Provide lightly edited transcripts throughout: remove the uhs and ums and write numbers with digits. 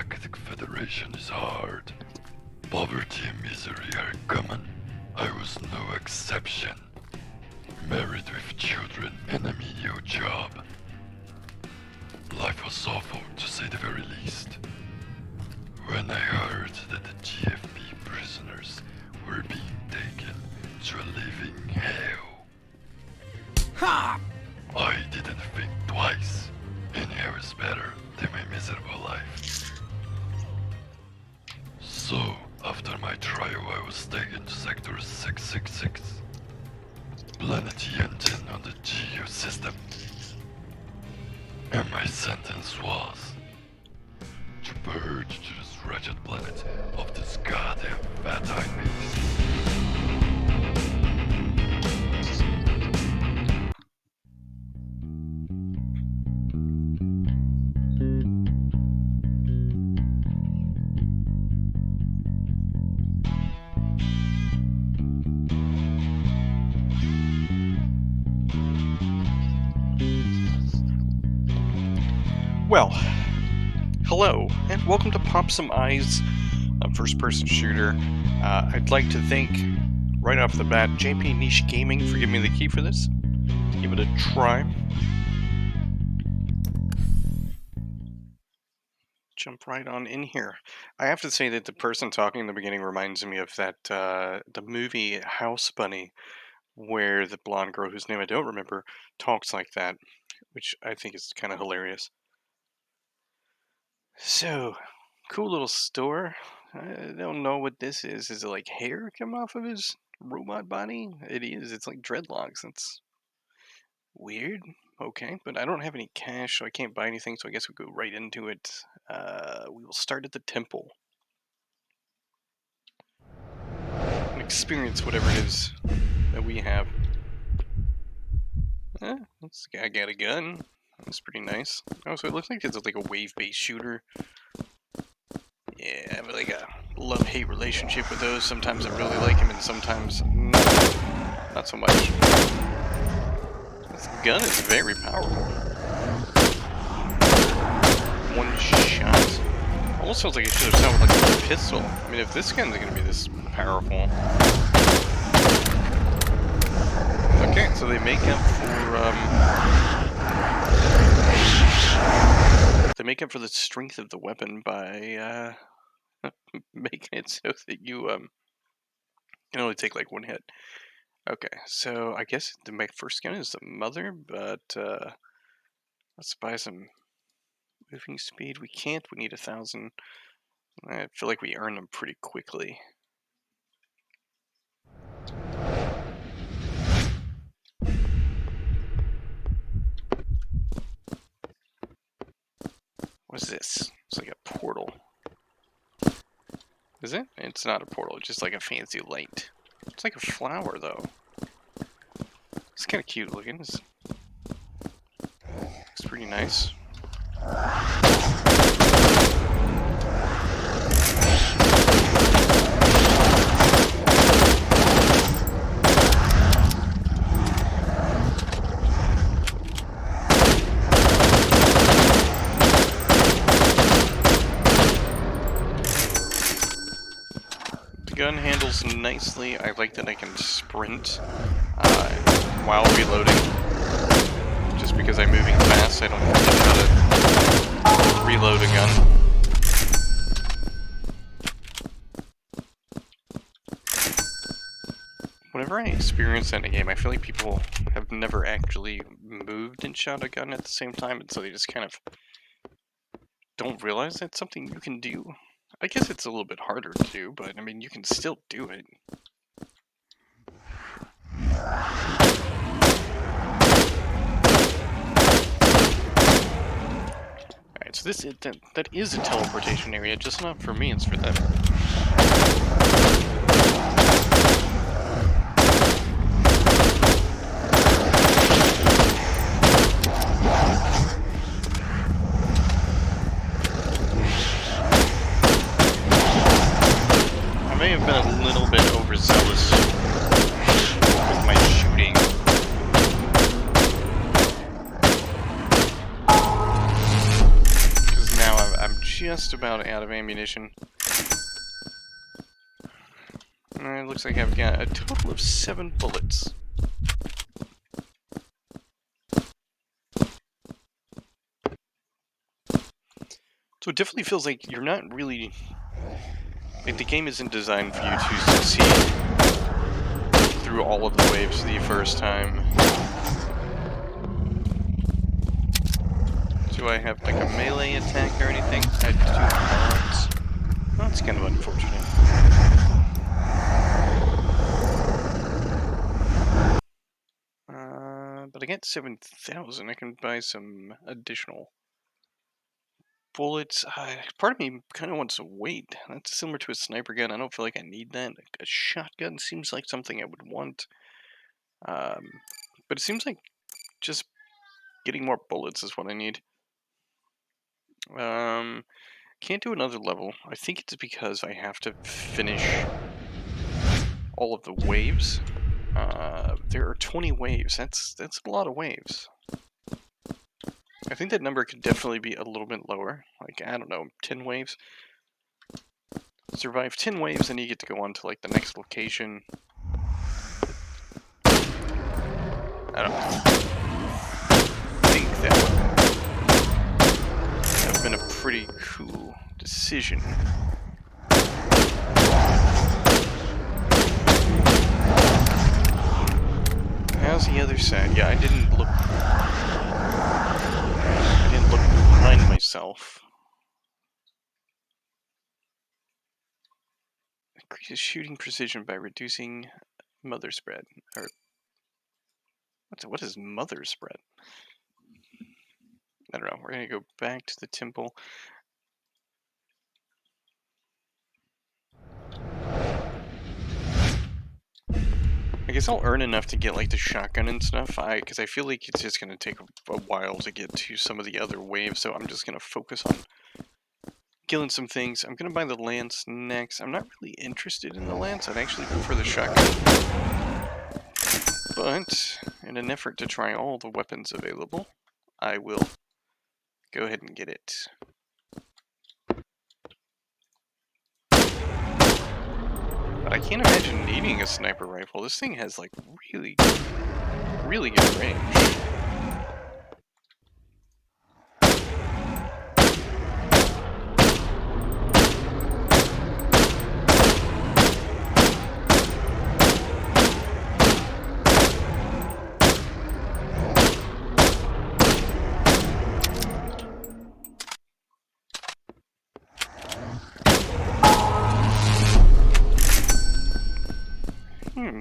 Galactic Federation is hard. Poverty and misery are common. I was no exception. Married with children and a mediocre job. Life was awful, to say the very least. When I heard that the GFP prisoners were being taken to a living hell, I didn't think twice. Any hell is better than my miserable life. So, after my trial, I was taken to Sector 666. Planet Yenten on the GU system. And my sentence was to purge to this wretched planet of this goddamn fat-eyed beast. Well, hello, and welcome to Pop Some Eyes, a first-person shooter. I'd like to thank, right off the bat, JP Niche Gaming for giving me the key for this. Give it a try. Jump right on in here. I have to say that the person talking in the beginning reminds me of that, the movie House Bunny, where the blonde girl, whose name I don't remember, talks like that, which I think is kind of hilarious. So, cool little store. I don't know what this is. Is it like hair come off of his robot body? It is. It's like dreadlocks. That's weird. Okay, but I don't have any cash, so I can't buy anything, so I guess we'll go right into it. We will start at the temple. And experience whatever it is that we have. I got a gun. That's pretty nice. Oh, so it looks like it's like a wave-based shooter. Yeah, I have like a love-hate relationship with those. Sometimes I really like him, and sometimes not so much. This gun is very powerful. One shot. Almost feels like it should have sounded like a pistol. I mean, if this gun's gonna be this powerful. Okay, so they make up for the strength of the weapon by making it so that you can only take like one hit. Okay, so I guess my first gun is the mother, but let's buy some moving speed. We can't. We need 1,000. I feel like we earn them pretty quickly. What's this? It's like a portal. Is it? It's not a portal, it's just like a fancy light. It's like a flower, though. It's kind of cute looking. It's pretty nice. Gun handles nicely. I like that I can sprint while reloading. Just because I'm moving fast, I don't know how to reload a gun. Whenever I experience that in a game, I feel like people have never actually moved and shot a gun at the same time, and so they just kind of don't realize that's something you can do. I guess it's a little bit harder to do, but I mean, you can still do it. Alright, so that is a teleportation area, just not for me, it's for them. I may have been a little bit overzealous with my shooting. Because now I'm just about out of ammunition. It looks like I've got a total of 7 bullets. So it definitely feels like you're not really... Like, the game isn't designed for you to succeed through all of the waves the first time. Do I have, like, a melee attack or anything? I do not. Well, that's kind of unfortunate. But I get 7,000. I can buy some additional bullets. Part of me kind of wants to wait. That's similar to a sniper gun. I don't feel like I need that. A shotgun seems like something I would want. But it seems like just getting more bullets is what I need. Can't do another level. I think it's because I have to finish all of the waves. There are 20 waves. That's a lot of waves. I think that number could definitely be a little bit lower. Like, I don't know, 10 waves. Survive 10 waves, and you get to go on to, like, the next location. I don't think that would have been a pretty cool decision. How's the other side? Yeah, I didn't look behind myself. Increases shooting precision by reducing mother spread. Or what is mother spread? I don't know. We're gonna go back to the temple. I guess I'll earn enough to get like the shotgun and stuff. Because I feel like it's just gonna take a while to get to some of the other waves. So I'm just gonna focus on killing some things. I'm gonna buy the lance next. I'm not really interested in the lance. I'd actually prefer the shotgun. But in an effort to try all the weapons available, I will go ahead and get it. But I can't imagine needing a sniper rifle. This thing has like really good range.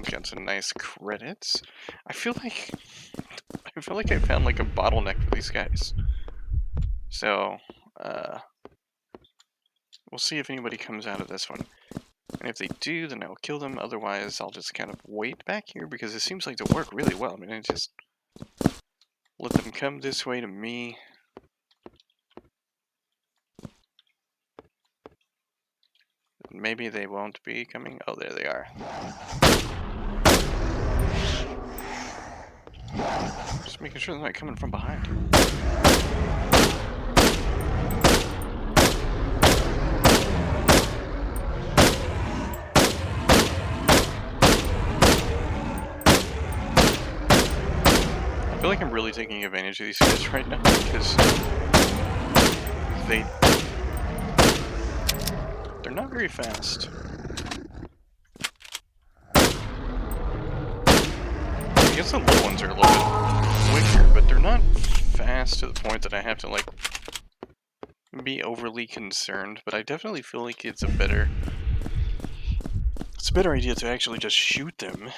Got some nice credits. I feel like I found like a bottleneck for these guys. So, we'll see if anybody comes out of this one. And if they do, then I'll kill them. Otherwise, I'll just kind of wait back here because it seems like to work really well. I mean, I just let them come this way to me. Maybe they won't be coming. Oh, there they are. Just making sure they're not coming from behind. I feel like I'm really taking advantage of these guys right now because they're not very fast. I guess the little ones are a little bit quicker, but they're not fast to the point that I have to like be overly concerned. But I definitely feel like it's a better idea to actually just shoot them,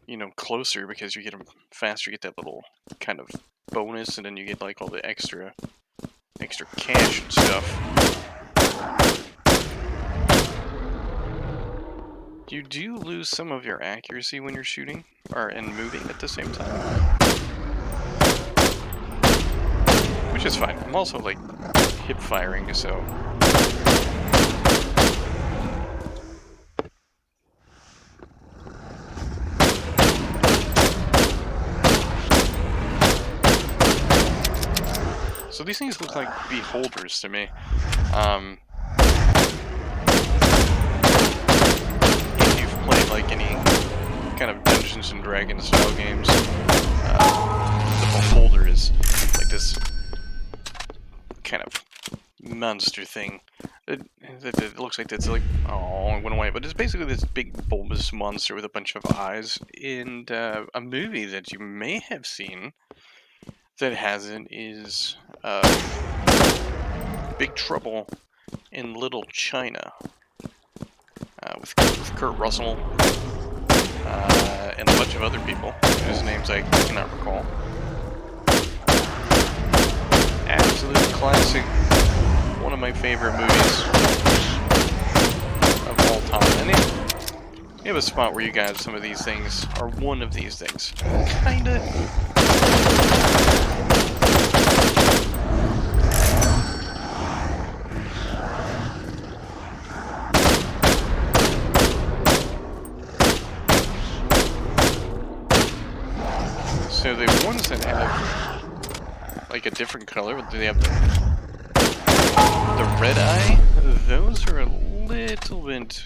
you know, closer, because you get them faster. You get that little kind of bonus, and then you get like all the extra cash and stuff. You do lose some of your accuracy when you're shooting, and moving at the same time. Which is fine. I'm also, like, hip firing, so... So So these things look like beholders to me. If you've played like any kind of Dungeons and Dragons style games, the beholder is like this kind of monster thing. It looks like it's like, oh, it went away, but it's basically this big bulbous monster with a bunch of eyes. And a movie that you may have seen that hasn't is Big Trouble in Little China with Kurt Russell and a bunch of other people whose names I cannot recall. Absolute classic. One of my favorite movies of all time. And you have a spot where you guys, some of these things are one of these things. Kinda. So the ones that have like a different color, they have the red eye, those are a little bit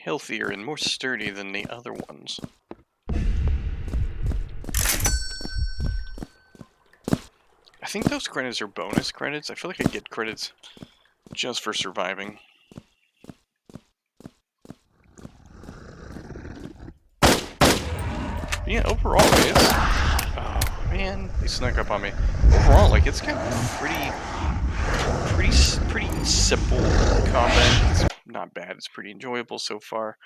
healthier and more sturdy than the other ones. I think those credits are bonus credits. I feel like I get credits just for surviving. Yeah, overall, it's... Oh, man, they snuck up on me. Overall, like, it's kind of pretty simple combat. It's not bad. It's pretty enjoyable so far.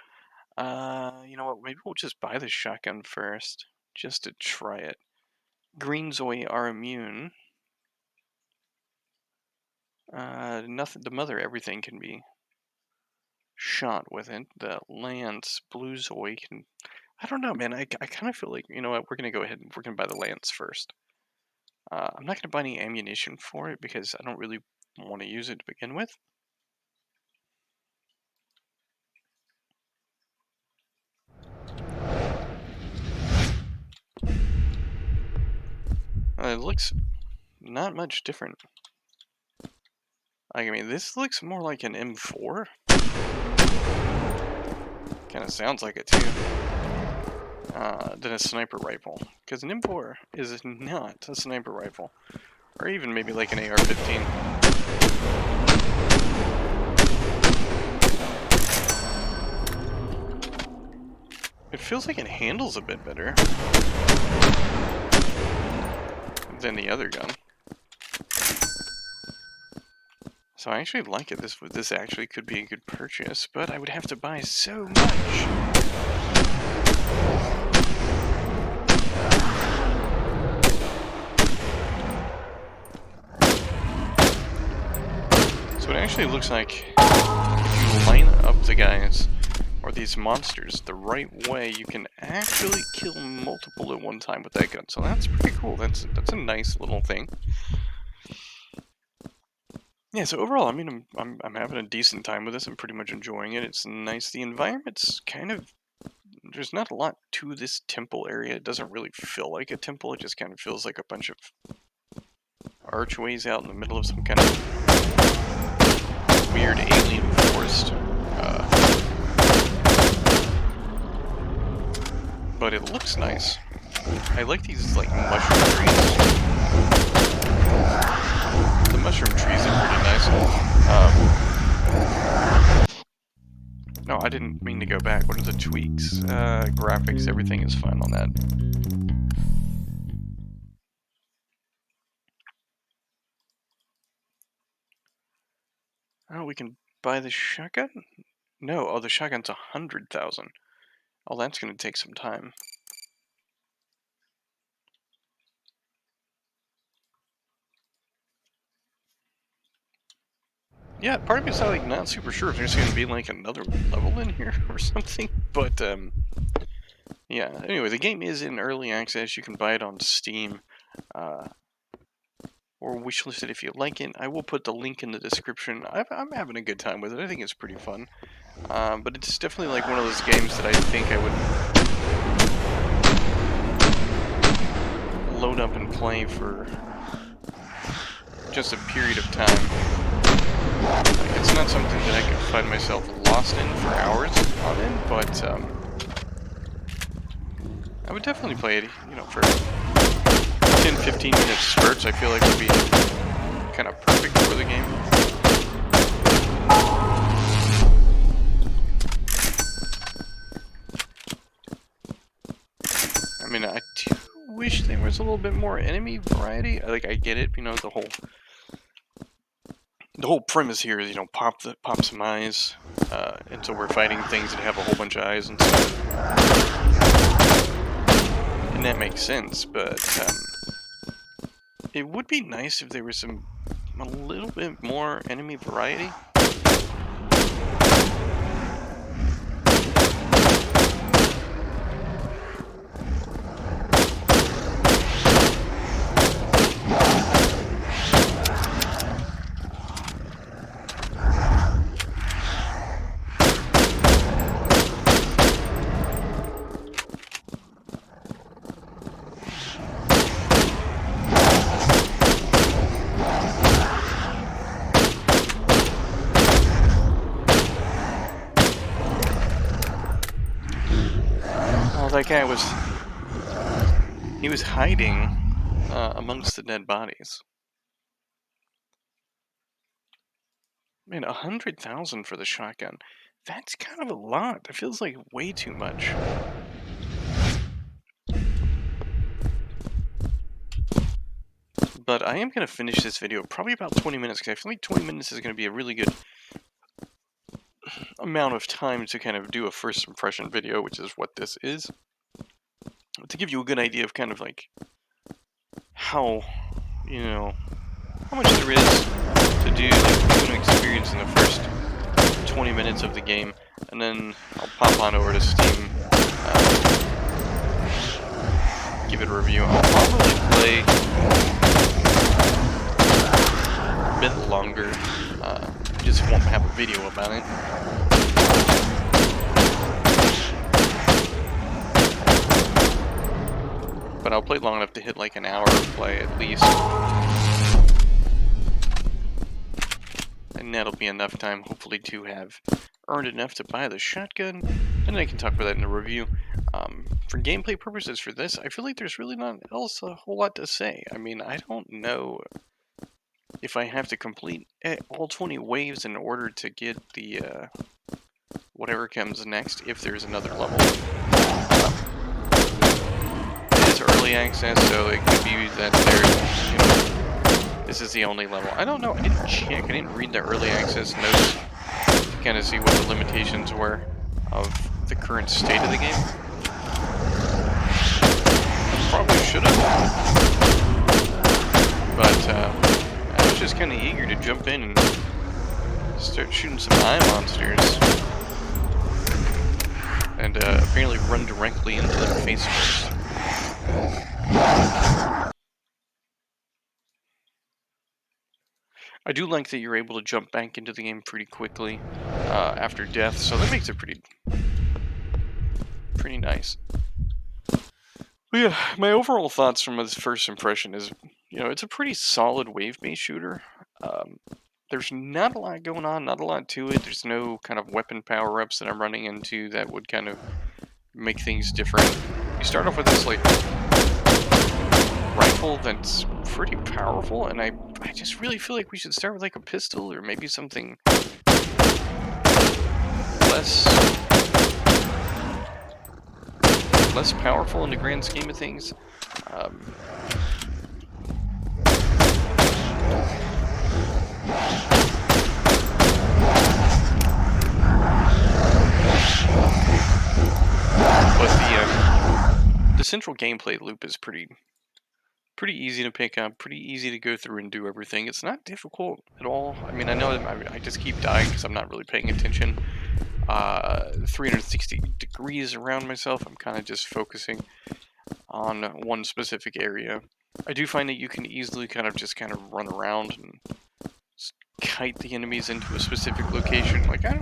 You know what? Maybe we'll just buy the shotgun first, just to try it. Green Zoe are immune. Nothing. The mother, everything can be shot with it. The Lance, Blue Zoe can. I don't know, man. I kind of feel like, you know what? We're gonna go ahead and we're gonna buy the Lance first. I'm not gonna buy any ammunition for it because I don't really want to use it to begin with. It looks not much different. I mean, this looks more like an M4. Kind of sounds like it too. Than a sniper rifle. Because an M4 is not a sniper rifle. Or even maybe like an AR-15. It feels like it handles a bit better than the other gun. So I actually like it. This actually could be a good purchase, but I would have to buy so much. So it actually looks like if you line up the guys or these monsters the right way, you can actually kill multiple at one time with that gun. So that's pretty cool. That's a nice little thing. Yeah, so overall, I mean, I'm having a decent time with this. I'm pretty much enjoying it. It's nice. The environment's kind of, there's not a lot to this temple area. It doesn't really feel like a temple. It just kind of feels like a bunch of archways out in the middle of some kind of weird alien forest. But it looks nice. I like these like mushroom trees. The mushroom trees are pretty nice. No, I didn't mean to go back. What are the tweaks? Graphics, everything is fine on that. Oh, we can buy the shotgun? No, oh, the shotgun's 100,000. Oh, that's gonna take some time. Yeah, part of me's not, like, not super sure if there's gonna be like another level in here or something, but yeah. Anyway, the game is in early access. You can buy it on Steam, or wishlist it if you like it. I will put the link in the description. I'm having a good time with it. I think it's pretty fun, but it's definitely like one of those games that I think I would load up and play for just a period of time. Like, it's not something that I can find myself lost in for hours on end, but I would definitely play it, you know, for 10-15 minute spurts. I feel like would be kind of perfect for the game. I mean, I do wish there was a little bit more enemy variety. Like, I get it, you know, the whole premise here is, you know, pop some eyes, until we're fighting things that have a whole bunch of eyes and stuff, and that makes sense. But it would be nice if there was a little bit more enemy variety. That guy he was hiding amongst the dead bodies. Man, 100,000 for the shotgun. That's kind of a lot. That feels like way too much. But I am going to finish this video probably about 20 minutes, because I feel like 20 minutes is going to be a really good amount of time to kind of do a first impression video, which is what this is. To give you a good idea of kind of like how, you know, how much there is to do, like, to experience in the first 20 minutes of the game, and then I'll pop on over to Steam, give it a review. I'll probably play a bit longer, just won't have a video about it. But I'll play long enough to hit like an hour of play at least. And that'll be enough time, hopefully, to have earned enough to buy the shotgun. And then I can talk about that in a review. For gameplay purposes for this, I feel like there's really not else a whole lot to say. I mean, I don't know if I have to complete all 20 waves in order to get the whatever comes next, if there's another level. It is early access, so it could be that there, you know, this is the only level. I don't know. I didn't check. I didn't read the early access notes to kind of see what the limitations were of the current state of the game. Probably should have, but I was just kind of eager to jump in and start shooting some eye monsters, and apparently run directly into them face first. I do like that you're able to jump back into the game pretty quickly after death, so that makes it pretty nice. But yeah, my overall thoughts from this first impression is, you know, it's a pretty solid wave-based shooter. There's not a lot going on, not a lot to it. There's no kind of weapon power-ups that I'm running into that would kind of make things different. You start off with this, like, rifle that's pretty powerful, and I just really feel like we should start with, like, a pistol or maybe something less powerful in the grand scheme of things. But the central gameplay loop is pretty easy to pick up, pretty easy to go through and do everything. It's not difficult at all. I mean, I know that I just keep dying because I'm not really paying attention 360 degrees around myself. I'm kind of just focusing on one specific area. I do find that you can easily kind of run around and kite the enemies into a specific location. Like, I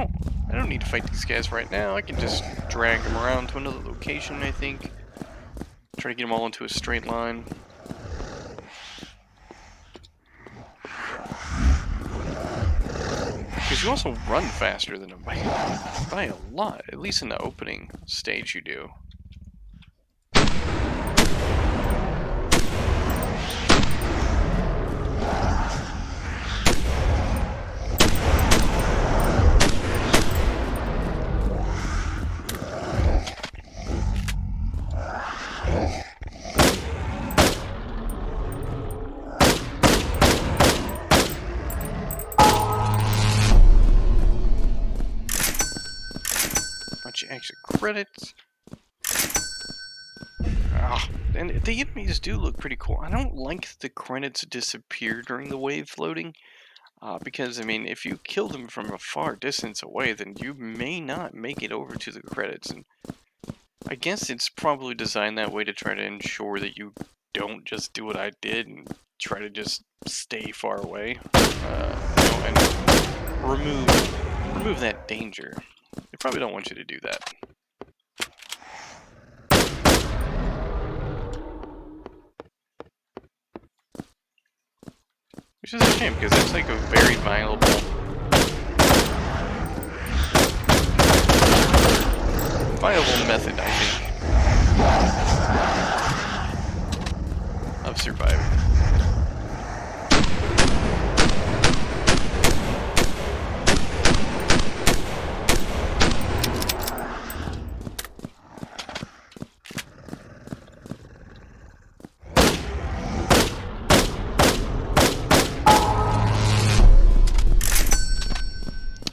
don't need to fight these guys right now. I can just drag them around to another location, I think. Try to get them all into a straight line. you also run faster than them by a lot. At least in the opening stage you do. Extra credits. And the enemies do look pretty cool. I don't like the credits disappear during the wave floating. Because, I mean, if you kill them from a far distance away, then you may not make it over to the credits. And I guess it's probably designed that way to try to ensure that you don't just do what I did and try to just stay far away. And remove that danger. They probably don't want you to do that. Which is a shame, because it's like a very viable method, I think, of surviving.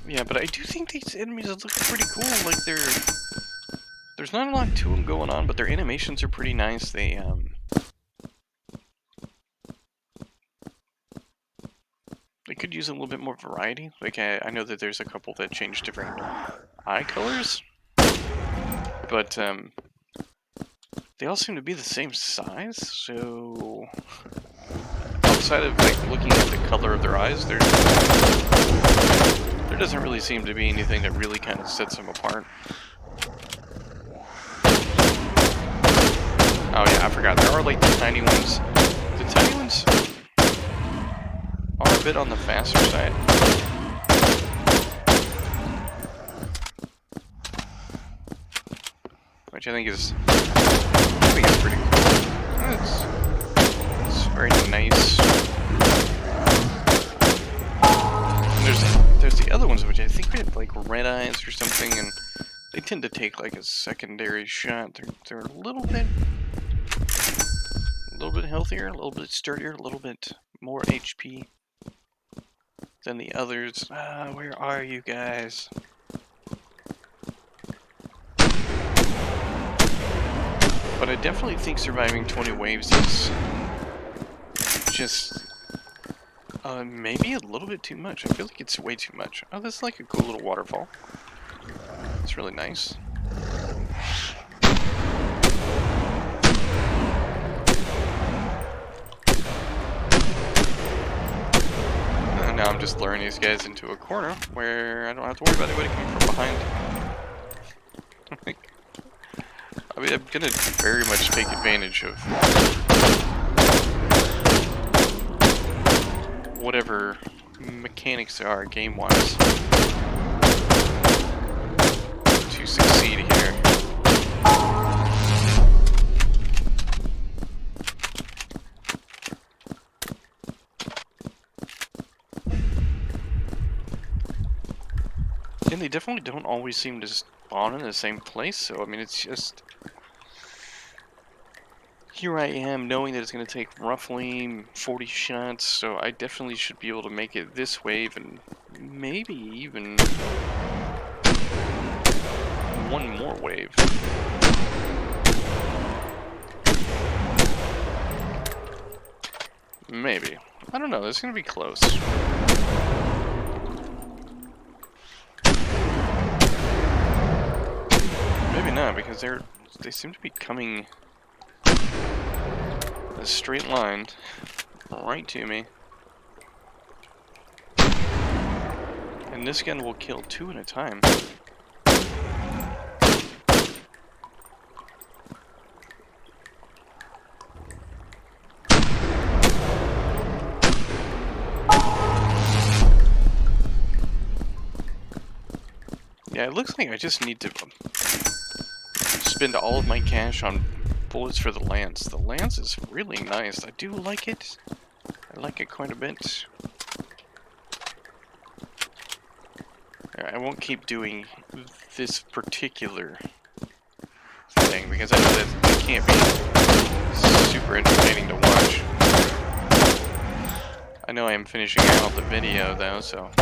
Yeah, but I do think these enemies look pretty cool. Like there's not a lot to them going on, but their animations are pretty nice. They could use a little bit more variety. Like I know that there's a couple that change different eye colors, but they all seem to be the same size. So outside of like looking at the color of their eyes, there doesn't really seem to be anything that really kind of sets them apart. Oh yeah, I forgot. There are like the tiny ones. The tiny ones are a bit on the faster side. Which I think is pretty cool. It's very nice. And there's the other ones which I think have like red eyes or something, and they tend to take like a secondary shot. They're a little bit healthier, a little bit sturdier, a little bit more HP than the others. Where are you guys? But I definitely think surviving 20 waves is just maybe a little bit too much. I feel like it's way too much. Oh, this is like a cool little waterfall. It's really nice. And now I'm just luring these guys into a corner where I don't have to worry about anybody coming from behind. I mean, I'm gonna very much take advantage of whatever mechanics there are game-wise to succeed here. And they definitely don't always seem to spawn in the same place, so I mean, it's just... Here I am, knowing that it's going to take roughly 40 shots, so I definitely should be able to make it this wave, and maybe even one more wave. Maybe. I don't know, this is going to be close. Maybe not, because they seem to be coming a straight line right to me. And this gun will kill 2 at a time. Yeah, it looks like I just need to spend all of my cash on bullets for the lance. The lance is really nice. I do like it. I like it quite a bit. I won't keep doing this particular thing because I know that it can't be super entertaining to watch. I know I am finishing out the video though, so I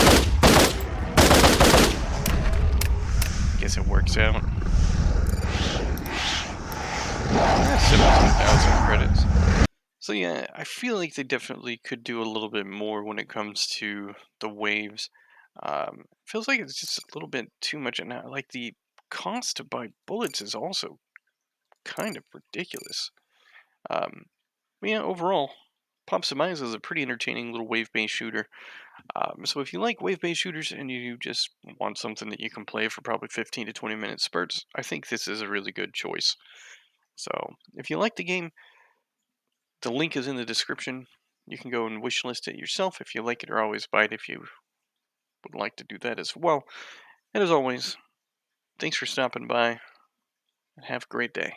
guess it works out. 17,000 credits. So yeah, I feel like they definitely could do a little bit more when it comes to the waves. Feels like it's just a little bit too much, and like the cost to buy bullets is also kind of ridiculous. Um, but yeah, overall, Pop Surmise is a pretty entertaining little wave-based shooter. So if you like wave-based shooters and you just want something that you can play for probably 15 to 20 minute spurts, I think this is a really good choice. So if you like the game, the link is in the description. You can go and wishlist it yourself if you like it, or always buy it if you would like to do that as well. And as always, thanks for stopping by and have a great day.